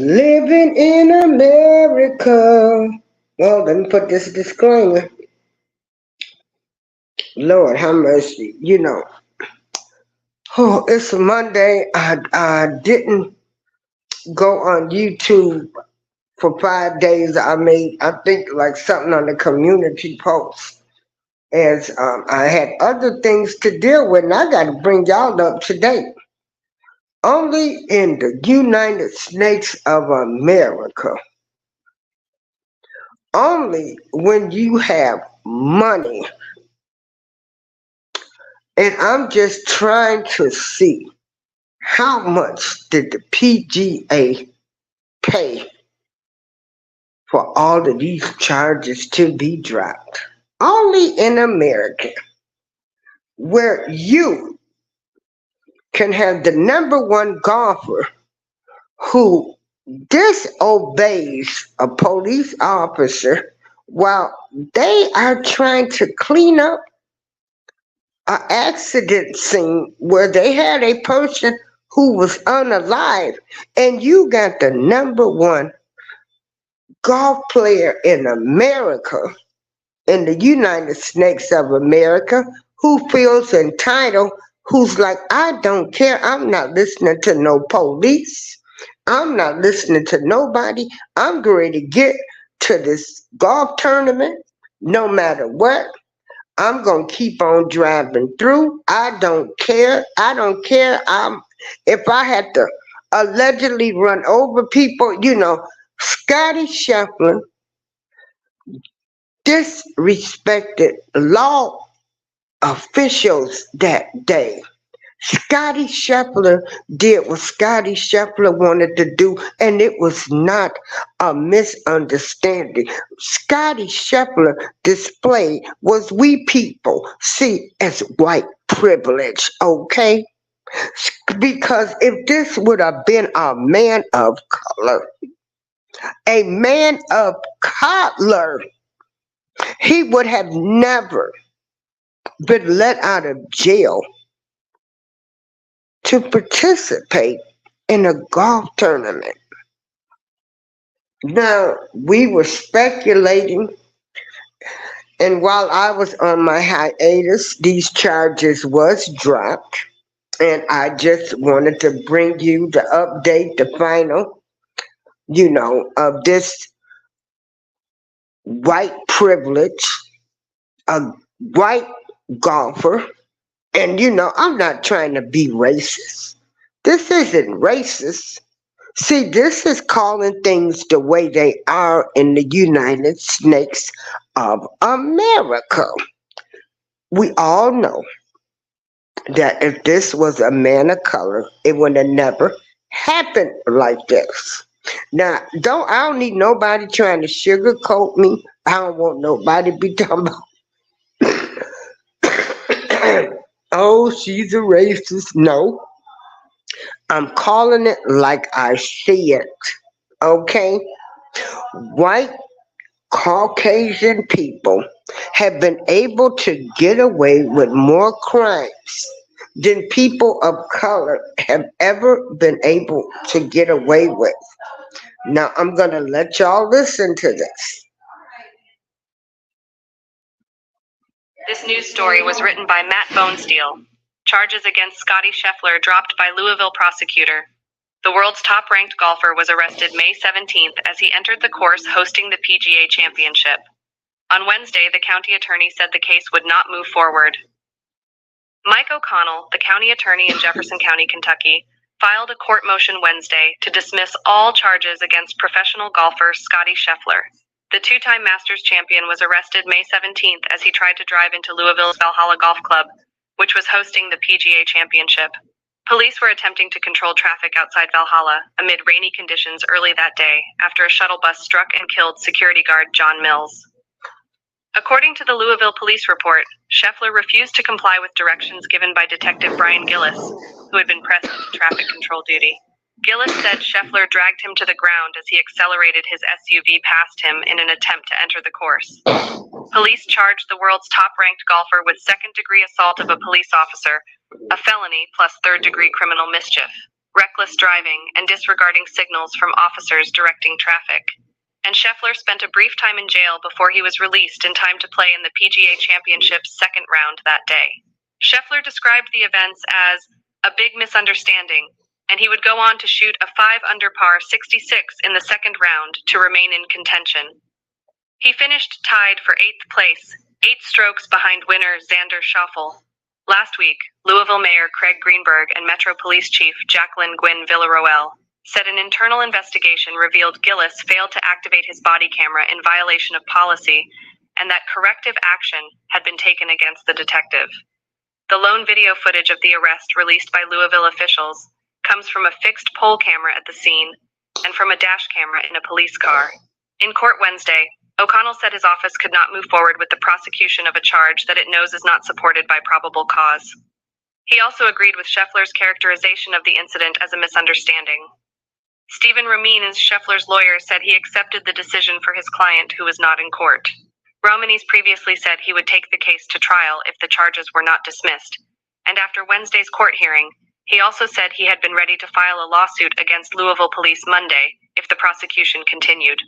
Living in America. Well, let me put this disclaimer. Lord, have mercy. Oh, it's a Monday. I didn't go on YouTube for 5 days. I made, I think, like something on the community post. As I had other things to deal with, and I got to bring y'all up to date. Only in the United States of America, only when you have money, and I'm just trying to see how much did the PGA pay for all of these charges to be dropped. Only in America, where you can have the number one golfer who disobeys a police officer while they are trying to clean up an accident scene where they had a person who was unalive, and you got the number one golf player in America, in the United States of America, who feels entitled, who's like, I don't care, I'm not listening to no police, I'm not listening to nobody, I'm going to get to this golf tournament no matter what. I'm going to keep on driving through. I don't care. I don't care. If I had to allegedly run over people, Scottie Scheffler disrespected law officials that day. Scottie Scheffler did what Scottie Scheffler wanted to do, and it was not a misunderstanding. Scottie Scheffler display was we people see as white privilege, okay? Because if this would have been a man of color, he would have never been let out of jail to participate in a golf tournament. Now, we were speculating, and while I was on my hiatus, these charges was dropped, and I just wanted to bring you the update, the final, of this white privilege, a white golfer. And I'm not trying to be racist. This isn't racist. See, this is calling things the way they are in the United States of America. We all know that if this was a man of color, it would have never happened like this. Now, I don't need nobody trying to sugarcoat me. I don't want nobody to be talking about oh, she's a racist. No. I'm calling it like I see it. Okay? White Caucasian people have been able to get away with more crimes than people of color have ever been able to get away with. Now, I'm going to let y'all listen to this. This news story was written by Matt Bonesteel. Charges against Scottie Scheffler dropped by Louisville prosecutor. The world's top-ranked golfer was arrested May 17th as he entered the course hosting the PGA Championship. On Wednesday, the county attorney said the case would not move forward. Mike O'Connell, the county attorney in Jefferson County, Kentucky, filed a court motion Wednesday to dismiss all charges against professional golfer Scottie Scheffler. The two-time Masters champion was arrested May 17th as he tried to drive into Louisville's Valhalla Golf Club, which was hosting the PGA Championship. Police were attempting to control traffic outside Valhalla amid rainy conditions early that day after a shuttle bus struck and killed security guard John Mills. According to the Louisville police report, Scheffler refused to comply with directions given by Detective Brian Gillis, who had been pressed into traffic control duty. Gillis said Scheffler dragged him to the ground as he accelerated his SUV past him in an attempt to enter the course. Police charged the world's top-ranked golfer with second-degree assault of a police officer, a felony plus third-degree criminal mischief. reckless driving, and disregarding signals from officers directing traffic. And Scheffler spent a brief time in jail before he was released in time to play in the PGA Championship's second round that day. Scheffler described the events as a big misunderstanding, and he would go on to shoot a 5 under par 66 in the second round to remain in contention. He finished tied for 8th place, 8 strokes behind winner Xander Schauffele. Last week, Louisville Mayor Craig Greenberg and Metro Police Chief Jacqueline Gwynn Villaroel said an internal investigation revealed Gillis failed to activate his body camera in violation of policy and that corrective action had been taken against the detective. The lone video footage of the arrest released by Louisville officials comes from a fixed pole camera at the scene and from a dash camera in a police car. In court Wednesday, O'Connell said his office could not move forward with the prosecution of a charge that it knows is not supported by probable cause. He also agreed with Scheffler's characterization of the incident as a misunderstanding. Stephen Romine, Scheffler's lawyer, said he accepted the decision for his client who was not in court. Romines previously said he would take the case to trial if the charges were not dismissed, and after Wednesday's court hearing, he also said he had been ready to file a lawsuit against Louisville police Monday if the prosecution continued.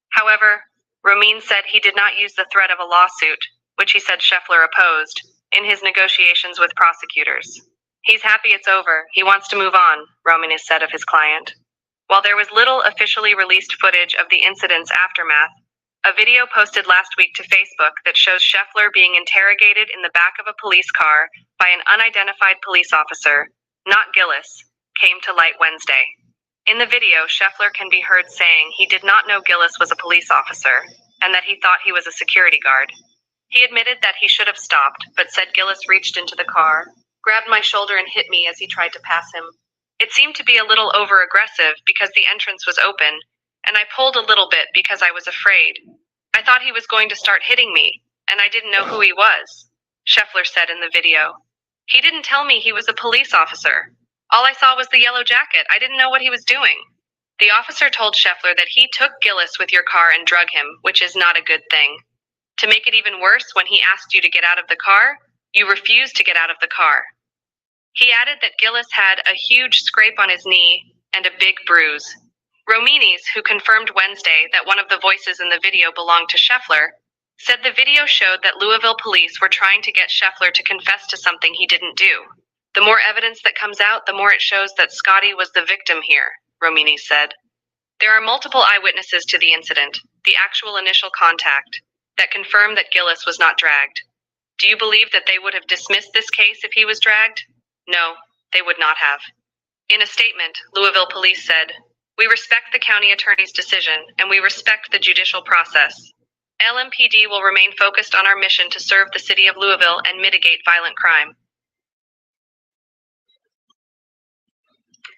However, Romine said he did not use the threat of a lawsuit, which he said Scheffler opposed, in his negotiations with prosecutors. He's happy it's over. He wants to move on, Romine said of his client. While there was little officially released footage of the incident's aftermath, a video posted last week to Facebook that shows Scheffler being interrogated in the back of a police car by an unidentified police officer, not Gillis, came to light Wednesday. In the video, Scheffler can be heard saying he did not know Gillis was a police officer and that he thought he was a security guard. He admitted that he should have stopped, but said Gillis reached into the car, grabbed my shoulder and hit me as he tried to pass him. It seemed to be a little over-aggressive because the entrance was open, and I pulled a little bit because I was afraid. I thought he was going to start hitting me, and I didn't know who he was, Scheffler said in the video. He didn't tell me he was a police officer. All I saw was the yellow jacket. I didn't know what he was doing. The officer told Scheffler that he took Gillis with your car and drug him, which is not a good thing. To make it even worse, when he asked you to get out of the car, you refused to get out of the car. He added that Gillis had a huge scrape on his knee and a big bruise. Romines, who confirmed Wednesday that one of the voices in the video belonged to Scheffler, said the video showed that Louisville police were trying to get Scheffler to confess to something he didn't do. The more evidence that comes out, the more it shows that Scottie was the victim here, Romines said. There are multiple eyewitnesses to the incident, the actual initial contact, that confirm that Gillis was not dragged. Do you believe that they would have dismissed this case if he was dragged? No, they would not have. In a statement, Louisville police said, "We respect the county attorney's decision, and we respect the judicial process. LMPD will remain focused on our mission to serve the city of Louisville and mitigate violent crime."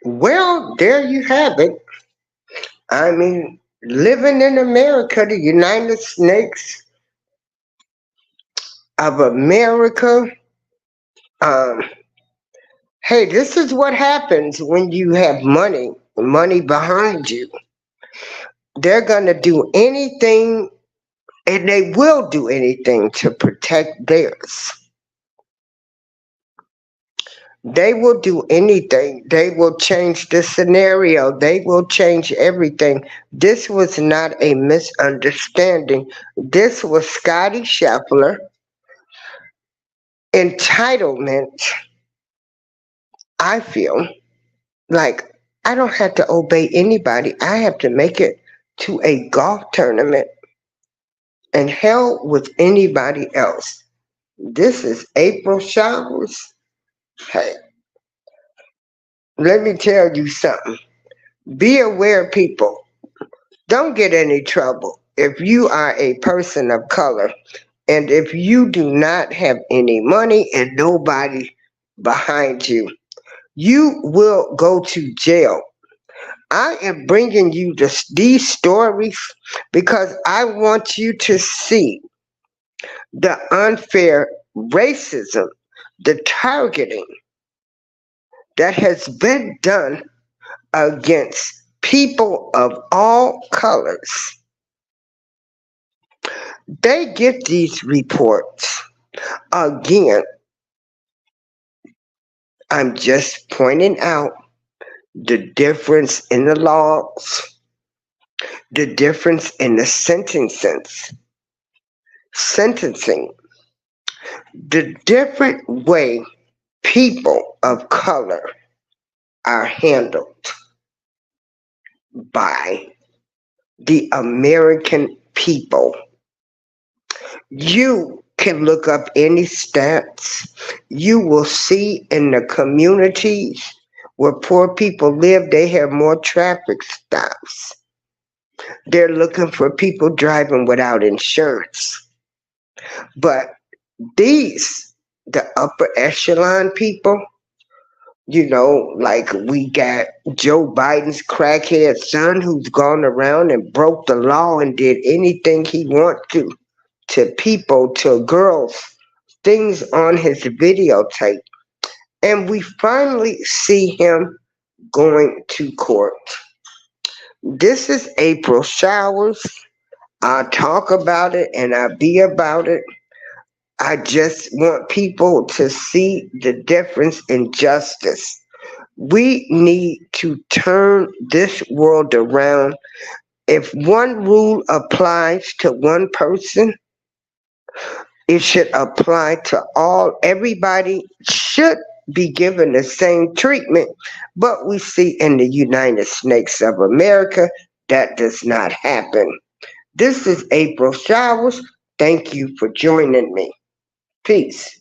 Well, there you have it. I mean, living in America, the United States of America, hey, this is what happens when you have money behind you. They're going to do anything, and they will do anything to protect theirs. They will do anything. They will change the scenario. They will change everything. This was not a misunderstanding. This was Scottie Scheffler. Entitlement. I feel like I don't have to obey anybody. I have to make it to a golf tournament, and hell with anybody else. This is April Showers. Hey, let me tell you something. Be aware, people. Don't get any trouble if you are a person of color, and if you do not have any money and nobody behind you. You will go to jail. I am bringing you these stories because I want you to see the unfair racism, the targeting that has been done against people of all colors. They get these reports. Again, I'm just pointing out the difference in the laws, the difference in the sentencing, the different way people of color are handled by the American people. You can look up any stats. You will see in the communities where poor people live, they have more traffic stops. They're looking for people driving without insurance. But the upper echelon people, like we got Joe Biden's crackhead son who's gone around and broke the law and did anything he wants to people, to girls, things on his videotape. And we finally see him going to court. This is April Showers. I talk about it and I be about it. I just want people to see the difference in justice. We need to turn this world around. If one rule applies to one person, it should apply to all. Everybody should be given the same treatment. But we see in the United States of America, that does not happen. This is April Showers. Thank you for joining me. Peace.